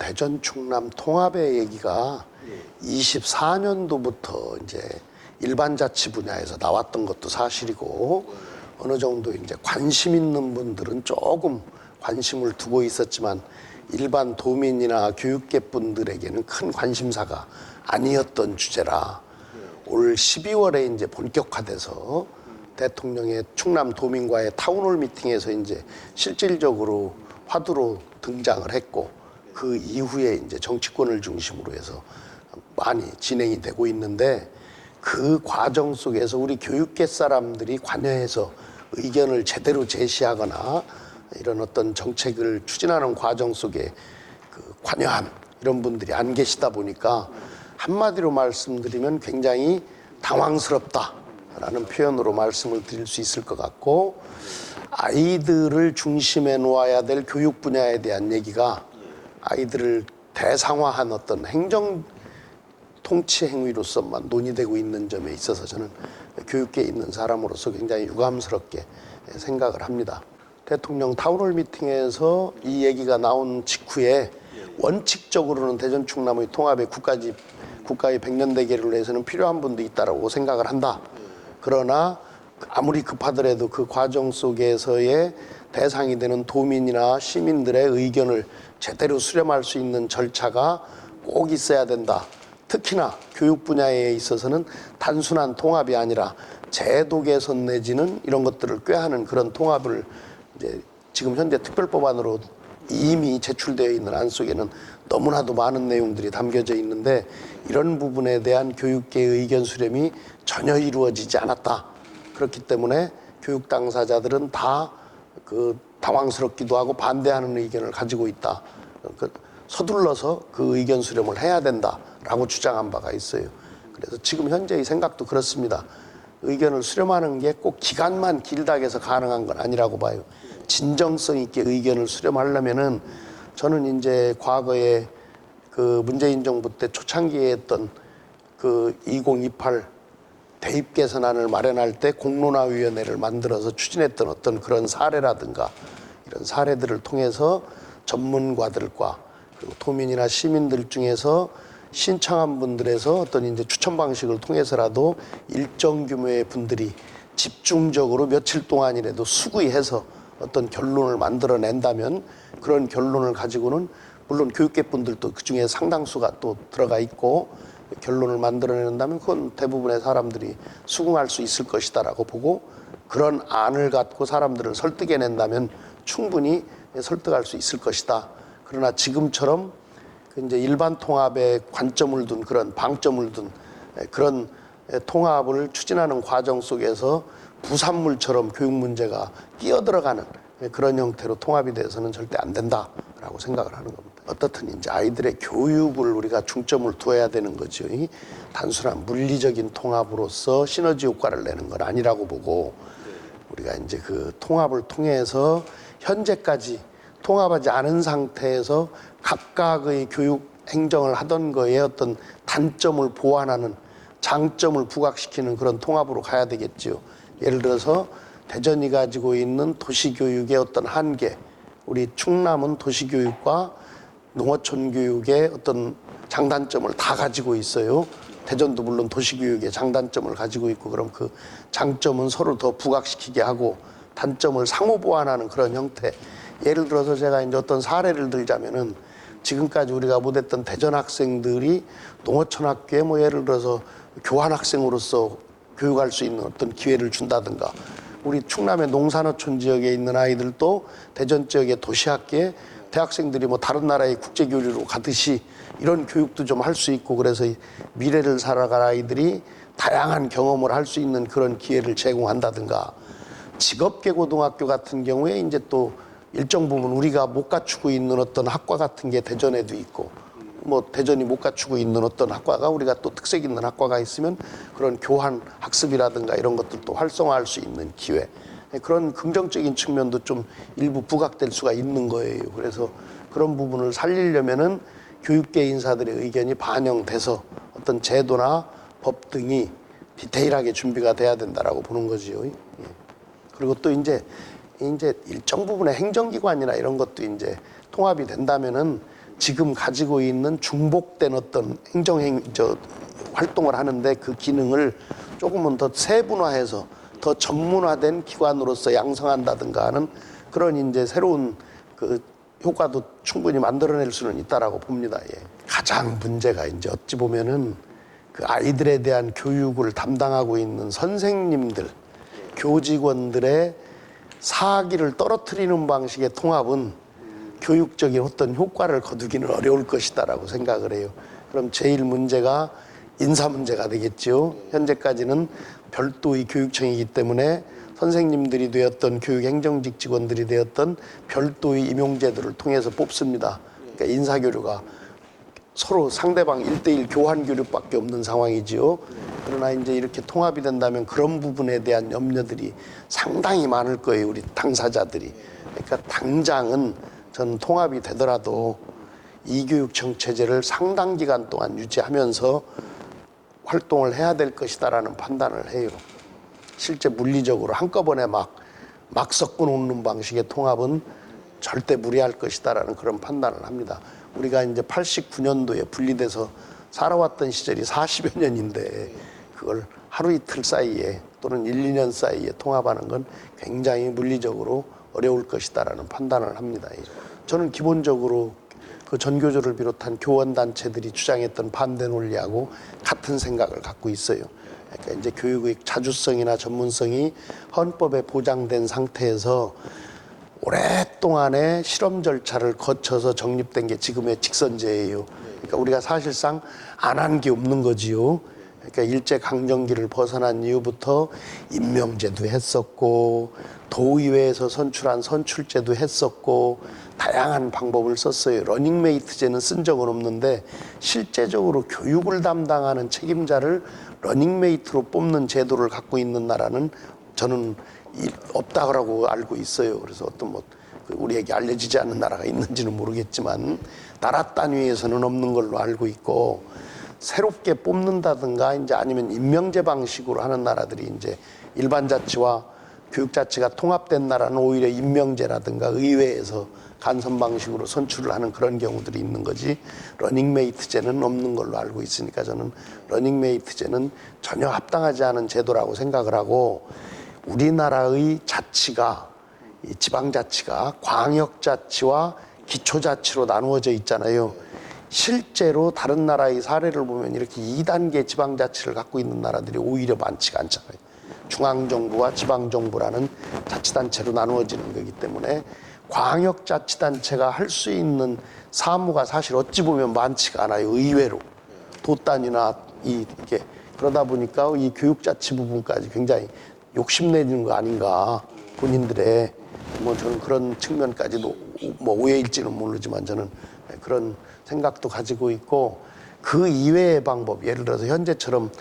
대전 충남 통합의 얘기가 24년도부터 이제 일반 자치 분야에서 나왔던 것도 사실이고, 어느 정도 이제 관심 있는 분들은 조금 관심을 두고 있었지만 일반 도민이나 교육계 분들에게는 큰 관심사가 아니었던 주제라 올 12월에 이제 본격화돼서 대통령의 충남 도민과의 타운홀 미팅에서 이제 실질적으로 화두로 등장을 했고, 그 이후에 이제 정치권을 중심으로 해서 많이 진행이 되고 있는데, 그 과정 속에서 우리 교육계 사람들이 관여해서 의견을 제대로 제시하거나 이런 어떤 정책을 추진하는 과정 속에 그 관여한 이런 분들이 안 계시다 보니까 한마디로 말씀드리면 굉장히 당황스럽다라는 표현으로 말씀을 드릴 수 있을 것 같고, 아이들을 중심에 놓아야 될 교육 분야에 대한 얘기가 아이들을 대상화한 어떤 행정 통치 행위로서만 논의되고 있는 점에 있어서 저는 교육계에 있는 사람으로서 굉장히 유감스럽게 생각을 합니다. 대통령 타운홀 미팅에서 이 얘기가 나온 직후에 원칙적으로는 대전 충남의 통합의 국가의 백년 대계를 위해서는 필요한 분도 있다고 생각을 한다. 그러나 아무리 급하더라도 그 과정 속에서의 대상이 되는 도민이나 시민들의 의견을 제대로 수렴할 수 있는 절차가 꼭 있어야 된다. 특히나 교육 분야에 있어서는 단순한 통합이 아니라 제도 개선 내지는 이런 것들을 꾀하는 그런 통합을 이제 지금 현재 특별법안으로 이미 제출되어 있는 안 속에는 너무나도 많은 내용들이 담겨져 있는데, 이런 부분에 대한 교육계의 의견 수렴이 전혀 이루어지지 않았다. 그렇기 때문에 교육 당사자들은 다 그 당황스럽기도 하고 반대하는 의견을 가지고 있다. 서둘러서 그 의견 수렴을 해야 된다라고 주장한 바가 있어요. 그래서 지금 현재의 생각도 그렇습니다. 의견을 수렴하는 게 꼭 기간만 길다고 해서 가능한 건 아니라고 봐요. 진정성 있게 의견을 수렴하려면은, 저는 이제 과거에 그 문재인 정부 때 초창기에 했던 그 2028 대입 개선안을 마련할 때 공론화위원회를 만들어서 추진했던 어떤 그런 사례라든가 이런 사례들을 통해서 전문가들과 그리고 도민이나 시민들 중에서 신청한 분들에서 어떤 이제 추천 방식을 통해서라도 일정 규모의 분들이 집중적으로 며칠 동안이라도 수구해서 어떤 결론을 만들어낸다면, 그런 결론을 가지고는 물론 교육계 분들도 그 중에 상당수가 또 들어가 있고 결론을 만들어낸다면 그건 대부분의 사람들이 수긍할 수 있을 것이다라고 보고, 그런 안을 갖고 사람들을 설득해낸다면 충분히 설득할 수 있을 것이다. 그러나 지금처럼 이제 일반 통합에 관점을 둔 그런 방점을 둔 그런 통합을 추진하는 과정 속에서 부산물처럼 교육 문제가 끼어들어가는 그런 형태로 통합이 돼서는 절대 안 된다라고 생각을 하는 겁니다. 어떻든 이제 아이들의 교육을 우리가 중점을 두어야 되는 거죠. 단순한 물리적인 통합으로서 시너지 효과를 내는 건 아니라고 보고, 우리가 이제 그 통합을 통해서 현재까지 통합하지 않은 상태에서 각각의 교육 행정을 하던 거에 어떤 단점을 보완하는, 장점을 부각시키는 그런 통합으로 가야 되겠죠. 예를 들어서 대전이 가지고 있는 도시교육의 어떤 한계, 우리 충남은 도시교육과 농어촌 교육의 어떤 장단점을 다 가지고 있어요. 대전도 물론 도시교육의 장단점을 가지고 있고, 그럼 그 장점은 서로 더 부각시키게 하고 단점을 상호 보완하는 그런 형태. 예를 들어서 제가 이제 어떤 사례를 들자면은, 지금까지 우리가 못했던 대전 학생들이 농어촌 학교에 뭐 예를 들어서 교환 학생으로서 교육할 수 있는 어떤 기회를 준다든가, 우리 충남의 농산어촌 지역에 있는 아이들도 대전 지역의 도시학교에 대학생들이 뭐 다른 나라의 국제교류로 가듯이 이런 교육도 좀 할 수 있고, 그래서 미래를 살아갈 아이들이 다양한 경험을 할 수 있는 그런 기회를 제공한다든가, 직업계고등학교 같은 경우에 이제 또 일정 부분 우리가 못 갖추고 있는 어떤 학과 같은 게 대전에도 있고, 뭐 대전이 못 갖추고 있는 어떤 학과가 우리가 또 특색 있는 학과가 있으면 그런 교환 학습이라든가 이런 것들도 활성화할 수 있는 기회, 그런 긍정적인 측면도 좀 일부 부각될 수가 있는 거예요. 그래서 그런 부분을 살리려면은 교육계 인사들의 의견이 반영돼서 어떤 제도나 법 등이 디테일하게 준비가 돼야 된다라고 보는 거지요. 그리고 또 이제 일정 부분의 행정기관이나 이런 것도 이제 통합이 된다면은 지금 가지고 있는 중복된 어떤 활동을 하는데 그 기능을 조금은 더 세분화해서 더 전문화된 기관으로서 양성한다든가 하는 그런 이제 새로운 그 효과도 충분히 만들어낼 수는 있다라고 봅니다. 예. 가장 문제가 이제 어찌 보면은 그 아이들에 대한 교육을 담당하고 있는 선생님들, 교직원들의 사기를 떨어뜨리는 방식의 통합은 교육적인 어떤 효과를 거두기는 어려울 것이다라고 생각을 해요. 그럼 제일 문제가 인사 문제가 되겠죠. 현재까지는 별도의 교육청이기 때문에 선생님들이 되었던 교육행정직 직원들이 되었던 별도의 임용제도를 통해서 뽑습니다. 그러니까 인사교류가 서로 상대방 1대1 교환 교류밖에 없는 상황이지요. 그러나 이제 이렇게 통합이 된다면 그런 부분에 대한 염려들이 상당히 많을 거예요, 우리 당사자들이. 그러니까 당장은 전 통합이 되더라도 이교육청 체제를 상당 기간 동안 유지하면서 활동을 해야 될 것이다라는 판단을 해요. 실제 물리적으로 한꺼번에 막 섞어 놓는 방식의 통합은 절대 무리할 것이다라는 그런 판단을 합니다. 우리가 이제 89년도에 분리돼서 살아왔던 시절이 40여 년인데 그걸 하루 이틀 사이에 또는 1, 2년 사이에 통합하는 건 굉장히 물리적으로 어려울 것이다라는 판단을 합니다. 저는 기본적으로 그 전교조를 비롯한 교원단체들이 주장했던 반대 논리하고 같은 생각을 갖고 있어요. 그러니까 이제 교육의 자주성이나 전문성이 헌법에 보장된 상태에서 오랫동안의 실험 절차를 거쳐서 정립된 게 지금의 직선제예요. 그러니까 우리가 사실상 안 한 게 없는 거지요. 그러니까 일제강점기를 벗어난 이후부터 임명제도 했었고 도의회에서 선출한 선출제도 했었고 다양한 방법을 썼어요. 러닝메이트제는 쓴 적은 없는데 실제적으로 교육을 담당하는 책임자를 러닝메이트로 뽑는 제도를 갖고 있는 나라는 저는 없다고 알고 있어요. 그래서 어떤 우리에게 알려지지 않는 나라가 있는지는 모르겠지만 나라 단위에서는 없는 걸로 알고 있고 새롭게 뽑는다든가 이제 아니면 임명제 방식으로 하는 나라들이 이제 일반 자치와 교육 자치가 통합된 나라는 오히려 임명제라든가 의회에서 간선 방식으로 선출을 하는 그런 경우들이 있는 거지 러닝메이트제는 없는 걸로 알고 있으니까 저는 러닝메이트제는 전혀 합당하지 않은 제도라고 생각을 하고 우리나라의 자치가 이 지방자치가 광역자치와 기초자치로 나누어져 있잖아요. 실제로 다른 나라의 사례를 보면 이렇게 2단계 지방자치를 갖고 있는 나라들이 오히려 많지가 않잖아요. 중앙정부와 지방정부라는 자치단체로 나누어지는 거기 때문에 광역자치단체가 할 수 있는 사무가 사실 어찌 보면 많지가 않아요. 의외로 도단이나 이게 그러다 보니까 이 교육자치 부분까지 굉장히 욕심내는 거 아닌가 본인들의 저는 그런 측면까지도 오해일지는 모르지만 저는 그런 생각도 가지고 있고 그 이외의 방법 예를 들어서 현재처럼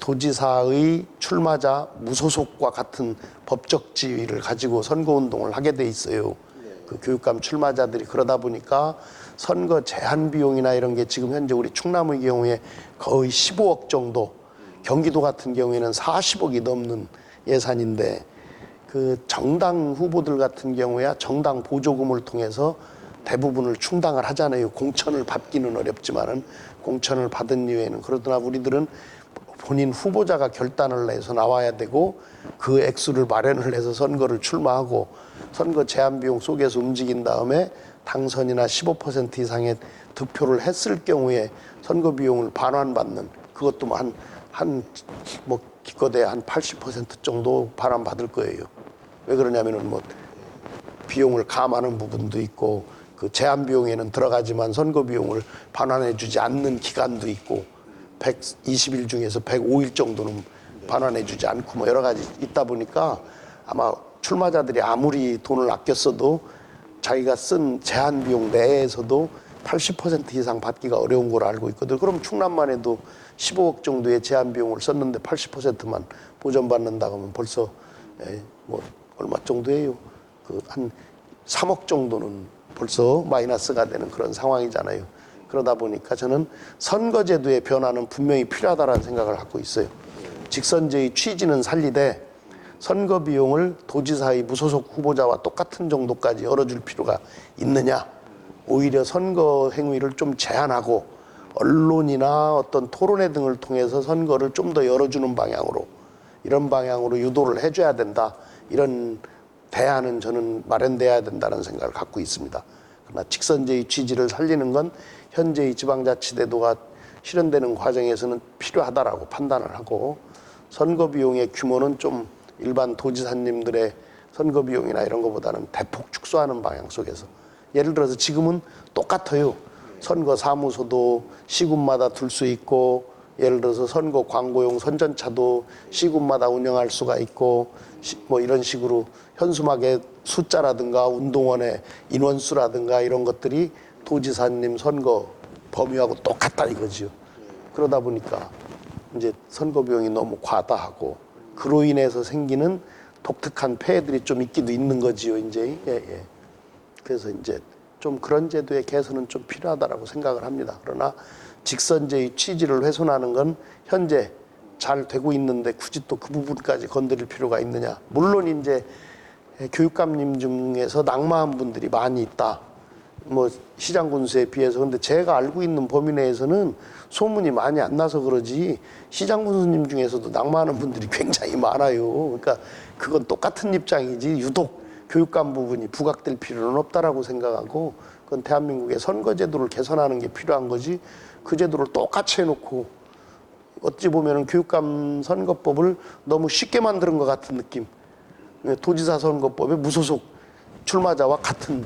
도지사의 출마자 무소속과 같은 법적 지위를 가지고 선거운동을 하게 돼 있어요. 그 교육감 출마자들이 그러다 보니까 선거 제한 비용이나 이런 게 지금 현재 우리 충남의 경우에 거의 15억 정도, 경기도 같은 경우에는 40억이 넘는 예산인데 그 정당 후보들 같은 경우야 정당 보조금을 통해서 대부분을 충당을 하잖아요. 공천을 받기는 어렵지만은 공천을 받은 이후에는 그러더나 우리들은 본인 후보자가 결단을 해서 나와야 되고 그 액수를 마련을 해서 선거를 출마하고 선거 제한 비용 속에서 움직인 다음에 당선이나 15% 이상의 득표를 했을 경우에 선거 비용을 반환받는 그것도 기껏해 한 80% 정도 반환받을 거예요. 왜 그러냐면은 비용을 감하는 부분도 있고 그 제한 비용에는 들어가지만 선거 비용을 반환해주지 않는 기간도 있고 120일 중에서 105일 정도는 반환해주지 않고 여러 가지 있다 보니까 아마 출마자들이 아무리 돈을 아껴 써도 자기가 쓴 제한 비용 내에서도 80% 이상 받기가 어려운 걸로 알고 있거든. 그럼 충남만 해도 15억 정도의 제한 비용을 썼는데 80%만 보전받는다고 하면 벌써 얼마 정도예요? 한 3억 정도는 벌써 마이너스가 되는 그런 상황이잖아요. 그러다 보니까 저는 선거제도의 변화는 분명히 필요하다는 생각을 갖고 있어요. 직선제의 취지는 살리되 선거 비용을 도지사의 무소속 후보자와 똑같은 정도까지 열어줄 필요가 있느냐? 오히려 선거 행위를 좀 제한하고 언론이나 어떤 토론회 등을 통해서 선거를 좀 더 열어주는 방향으로 이런 방향으로 유도를 해줘야 된다. 이런 대안은 저는 마련돼야 된다는 생각을 갖고 있습니다. 그러나 직선제의 취지를 살리는 건 현재의 지방자치제도가 실현되는 과정에서는 필요하다라고 판단을 하고 선거 비용의 규모는 좀 일반 도지사님들의 선거 비용이나 이런 것보다는 대폭 축소하는 방향 속에서 예를 들어서 지금은 똑같아요. 선거 사무소도 시군마다 둘 수 있고 예를 들어서 선거 광고용 선전차도 시군마다 운영할 수가 있고 뭐 이런 식으로 현수막의 숫자라든가 운동원의 인원수라든가 이런 것들이 도지사님 선거 범위하고 똑같다 이거지요. 그러다 보니까 이제 선거 비용이 너무 과다하고 그로 인해서 생기는 독특한 폐해들이 좀 있기도 있는 거지요. 이제 예. 그래서 이제 좀 그런 제도의 개선은 좀 필요하다라고 생각을 합니다. 그러나 직선제의 취지를 훼손하는 건 현재 잘 되고 있는데 굳이 또 그 부분까지 건드릴 필요가 있느냐. 물론 이제 교육감님 중에서 낙마한 분들이 많이 있다. 뭐 시장 군수에 비해서. 근데 제가 알고 있는 범위 내에서는 소문이 많이 안 나서 그러지 시장 군수님 중에서도 낙마하는 분들이 굉장히 많아요. 그러니까 그건 똑같은 입장이지 유독 교육감 부분이 부각될 필요는 없다라고 생각하고 그건 대한민국의 선거제도를 개선하는 게 필요한 거지 그 제도를 똑같이 해놓고 어찌 보면은 교육감 선거법을 너무 쉽게 만드는 것 같은 느낌. 도지사 선거법에 무소속 출마자와 같은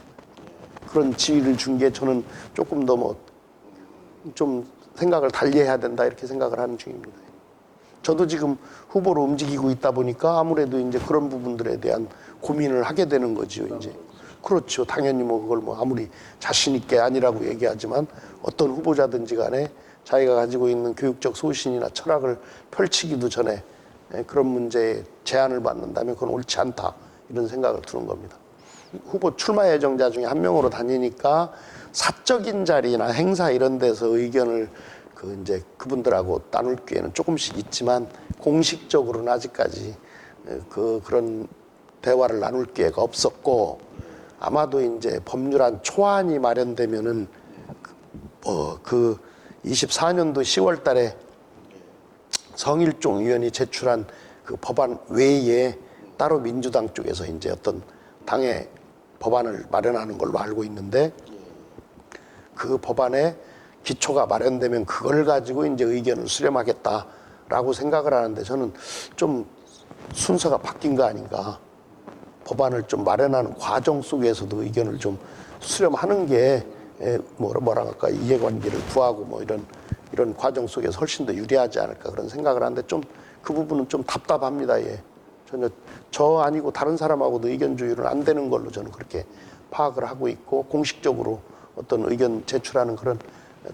그런 지위를 준 게 저는 조금 더 뭐 좀 생각을 달리 해야 된다 이렇게 생각을 하는 중입니다. 저도 지금 후보로 움직이고 있다 보니까 아무래도 이제 그런 부분들에 대한 고민을 하게 되는 거지요, 이제. 그렇죠. 당연히 뭐 그걸 뭐 아무리 자신 있게 아니라고 얘기하지만 어떤 후보자든지 간에 자기가 가지고 있는 교육적 소신이나 철학을 펼치기도 전에 그런 문제에 제한을 받는다면 그건 옳지 않다. 이런 생각을 두는 겁니다. 후보 출마 예정자 중에 한 명으로 다니니까 사적인 자리나 행사 이런 데서 의견을 이제 그분들하고 나눌 기회는 조금씩 있지만 공식적으로는 아직까지 그런 대화를 나눌 기회가 없었고 아마도 이제 법률안 초안이 마련되면은 그 24년도 10월 달에 성일종 의원이 제출한 그 법안 외에 따로 민주당 쪽에서 이제 어떤 당의 법안을 마련하는 걸로 알고 있는데 그 법안에 기초가 마련되면 그걸 가지고 이제 의견을 수렴하겠다라고 생각을 하는데 저는 좀 순서가 바뀐 거 아닌가. 법안을 좀 마련하는 과정 속에서도 의견을 좀 수렴하는 게 뭐라 할까 이해관계를 구하고 뭐 이런 과정 속에서 훨씬 더 유리하지 않을까 그런 생각을 하는데 좀 그 부분은 좀 답답합니다. 예. 전혀 저 아니고 다른 사람하고도 의견 조율은 안 되는 걸로 저는 그렇게 파악을 하고 있고 공식적으로 어떤 의견 제출하는 그런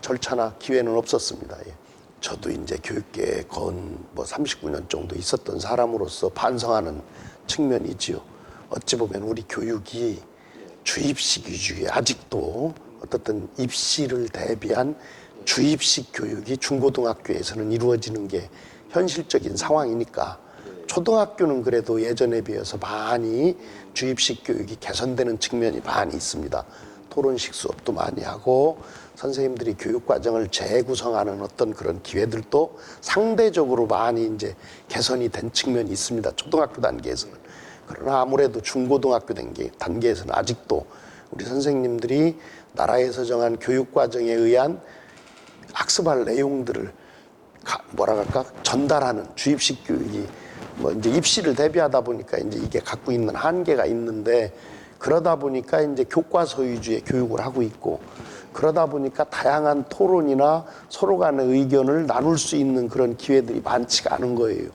절차나 기회는 없었습니다. 예. 저도 이제 교육계에 건 뭐 39년 정도 있었던 사람으로서 반성하는 측면이지요. 어찌 보면 우리 교육이 주입식 위주의 아직도 어떻든 입시를 대비한 주입식 교육이 중고등학교에서는 이루어지는 게 현실적인 상황이니까 초등학교는 그래도 예전에 비해서 많이 주입식 교육이 개선되는 측면이 많이 있습니다. 토론식 수업도 많이 하고 선생님들이 교육 과정을 재구성하는 어떤 그런 기회들도 상대적으로 많이 이제 개선이 된 측면이 있습니다. 초등학교 단계에서는. 그러나 아무래도 중고등학교 단계에서는 아직도 우리 선생님들이 나라에서 정한 교육 과정에 의한 학습할 내용들을 뭐라 할까 전달하는 주입식 교육이 뭐 이제 입시를 대비하다 보니까 이제 이게 갖고 있는 한계가 있는데 그러다 보니까 이제 교과서 위주의 교육을 하고 있고 그러다 보니까 다양한 토론이나 서로 간의 의견을 나눌 수 있는 그런 기회들이 많지가 않은 거예요.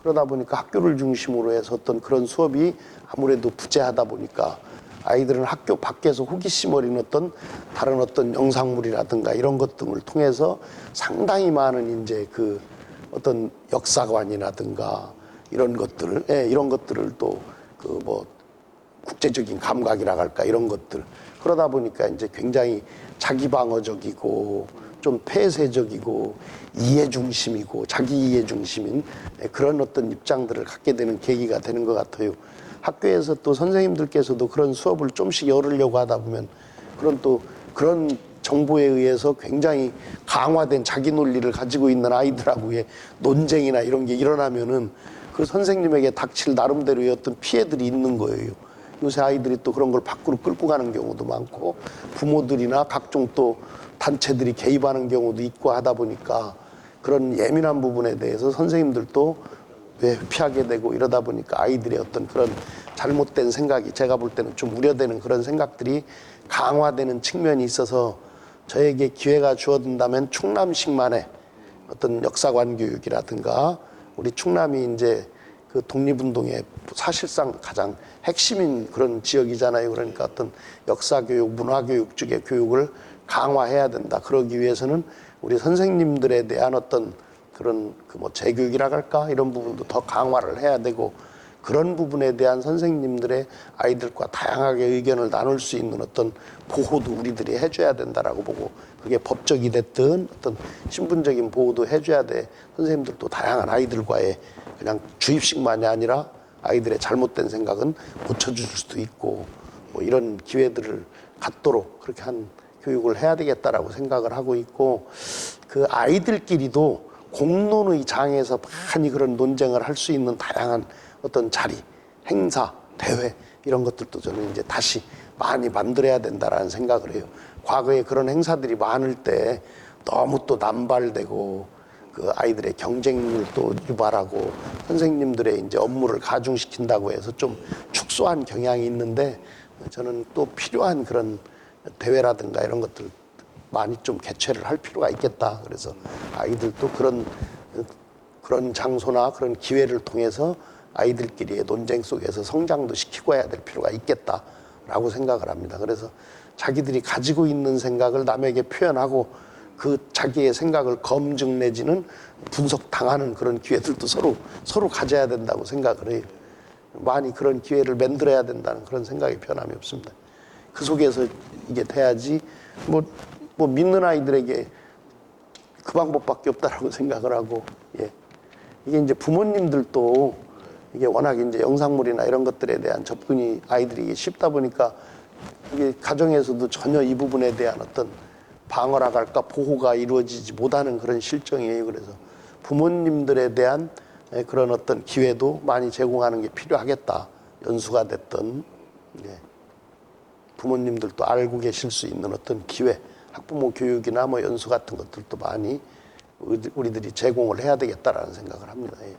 그러다 보니까 학교를 중심으로 해서 어떤 그런 수업이 아무래도 부재하다 보니까 아이들은 학교 밖에서 호기심 어린 어떤 다른 어떤 영상물이라든가 이런 것 등을 통해서 상당히 많은 이제 그 어떤 역사관이라든가 이런 것들, 이런 것들을 또 그 뭐 국제적인 감각이라 할까 이런 것들 그러다 보니까 이제 굉장히 자기 방어적이고 좀 폐쇄적이고 이해 중심이고 자기 이해 중심인 그런 어떤 입장들을 갖게 되는 계기가 되는 것 같아요. 학교에서 또 선생님들께서도 그런 수업을 좀씩 열으려고 하다 보면 그런 또 그런 정보에 의해서 굉장히 강화된 자기 논리를 가지고 있는 아이들하고의 논쟁이나 이런 게 일어나면은 그 선생님에게 닥칠 나름대로의 어떤 피해들이 있는 거예요. 요새 아이들이 또 그런 걸 밖으로 끌고 가는 경우도 많고 부모들이나 각종 또 단체들이 개입하는 경우도 있고 하다 보니까 그런 예민한 부분에 대해서 선생님들도 왜 피하게 되고 이러다 보니까 아이들의 어떤 그런 잘못된 생각이 제가 볼 때는 좀 우려되는 그런 생각들이 강화되는 측면이 있어서 저에게 기회가 주어진다면 충남식만의 어떤 역사관 교육이라든가 우리 충남이 이제 그 독립운동의 사실상 가장 핵심인 그런 지역이잖아요. 그러니까 어떤 역사교육, 문화교육 쪽의 교육을 강화해야 된다. 그러기 위해서는 우리 선생님들에 대한 어떤 그런 그 뭐 재교육이라 할까 이런 부분도 더 강화를 해야 되고 그런 부분에 대한 선생님들의 아이들과 다양하게 의견을 나눌 수 있는 어떤 보호도 우리들이 해줘야 된다라고 보고 그게 법적이 됐든 어떤 신분적인 보호도 해줘야 돼. 선생님들도 다양한 아이들과의 그냥 주입식만이 아니라 아이들의 잘못된 생각은 고쳐줄 수도 있고 뭐 이런 기회들을 갖도록 그렇게 한 교육을 해야 되겠다라고 생각을 하고 있고 그 아이들끼리도 공론의 장에서 많이 그런 논쟁을 할 수 있는 다양한 어떤 자리, 행사, 대회 이런 것들도 저는 이제 다시 많이 만들어야 된다라는 생각을 해요. 과거에 그런 행사들이 많을 때 너무 또 남발되고 그 아이들의 경쟁률도 유발하고 선생님들의 이제 업무를 가중시킨다고 해서 좀 축소한 경향이 있는데 저는 또 필요한 그런 대회라든가 이런 것들 많이 좀 개최를 할 필요가 있겠다. 그래서 아이들도 그런 장소나 그런 기회를 통해서 아이들끼리의 논쟁 속에서 성장도 시키고 해야 될 필요가 있겠다라고 생각을 합니다. 그래서 자기들이 가지고 있는 생각을 남에게 표현하고 그 자기의 생각을 검증 내지는 분석당하는 그런 기회들도 서로 가져야 된다고 생각을 해요. 많이 그런 기회를 만들어야 된다는 그런 생각이 변함이 없습니다. 그 속에서 이게 돼야지 뭐 믿는 아이들에게 그 방법밖에 없다라고 생각을 하고 예. 이게 이제 부모님들도 이게 워낙 이제 영상물이나 이런 것들에 대한 접근이 아이들이 쉽다 보니까 이게 가정에서도 전혀 이 부분에 대한 어떤 방어라 할까 보호가 이루어지지 못하는 그런 실정이에요. 그래서 부모님들에 대한 그런 어떤 기회도 많이 제공하는 게 필요하겠다. 연수가 됐든 예. 부모님들도 알고 계실 수 있는 어떤 기회, 학부모 교육이나 뭐 연수 같은 것들도 많이 우리들이 제공을 해야 되겠다라는 생각을 합니다. 예.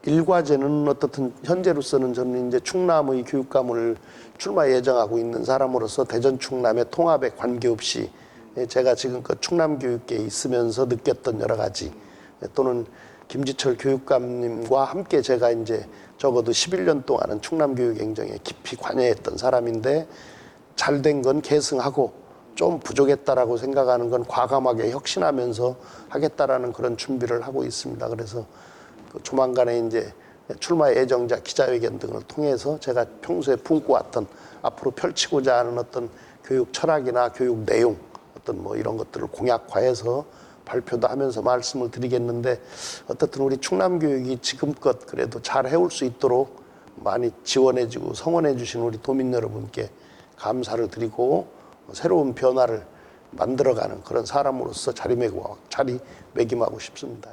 일과제는 어떻든 현재로서는 저는 이제 충남의 교육감을 출마 예정하고 있는 사람으로서 대전 충남의 통합에 관계없이 제가 지금껏 충남교육계에 있으면서 느꼈던 여러 가지 또는 김지철 교육감님과 함께 제가 이제 적어도 11년 동안은 충남교육 행정에 깊이 관여했던 사람인데 잘된 건 계승하고 좀 부족했다라고 생각하는 건 과감하게 혁신하면서 하겠다라는 그런 준비를 하고 있습니다. 그래서 조만간에 이제 출마 예정자 기자회견 등을 통해서 제가 평소에 품고왔던 앞으로 펼치고자 하는 어떤 교육 철학이나 교육 내용 어떤 뭐 이런 것들을 공약화해서 발표도 하면서 말씀을 드리겠는데 어떻든 우리 충남교육이 지금껏 그래도 잘 해올 수 있도록 많이 지원해주고 성원해주신 우리 도민 여러분께 감사를 드리고 새로운 변화를 만들어가는 그런 사람으로서 자리매김하고 싶습니다.